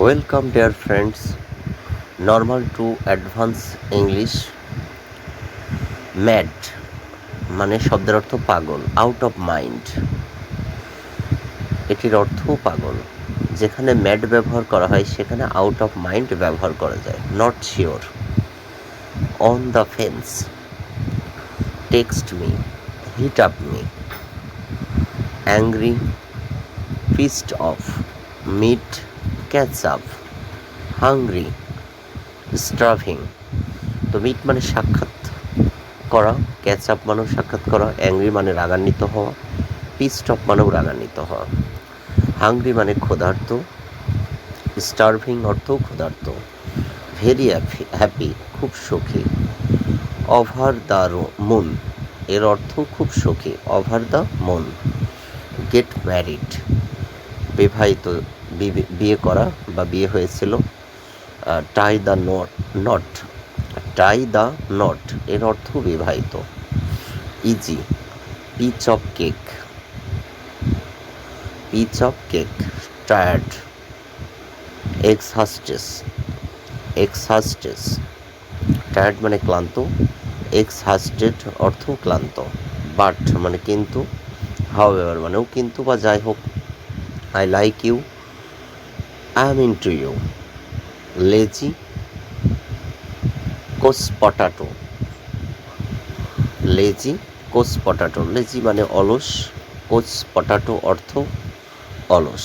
Welcome dear friends, normal to advance English. Mad মানে শব্দের অর্থ পাগল, আউট অফ মাইন্ড এটির অর্থও পাগল। যেখানে ম্যাড ব্যবহার করা হয় সেখানে আউট অফ মাইন্ড ব্যবহার করা যায়। Not sure, on the fence, text me, hit up me, angry, pissed off, meet, catch up, hungry, starving. তো মিট মানে সাক্ষাৎ করা, ক্যাচ আপ মানেও সাক্ষাৎ করা, অ্যাংরি মানে রাগান্বিত হওয়া, পিসড অফ মানেও রাগান্বিত হওয়া, হাংরি মানে ক্ষুধার্ত, স্টার্ভিং অর্থও ক্ষুধার্ত, ভেরি হ্যাপি খুব সুখী, ওভার দ্য মুন এর অর্থ খুব সুখী, over the moon. Get married বিবাহিত, বিয়ে করা বা বিয়ে হয়েছিল। Tie the knot, tie the knot এর অর্থ বিবাহিত। Easy, piece of cake, piece of cake. Tired, exhausted, exhausted tired মানে ক্লান্ত, এক্সহাস্টেড অর্থ ক্লান্ত। বাট মানে কিন্তু, হাউএভার মানেও কিন্তু বা যাই হোক। I like you, I am into you. Lazy, couch potato, lazy, couch potato. Lazy মানে অলস, কোস পটাটো অর্থ অলস।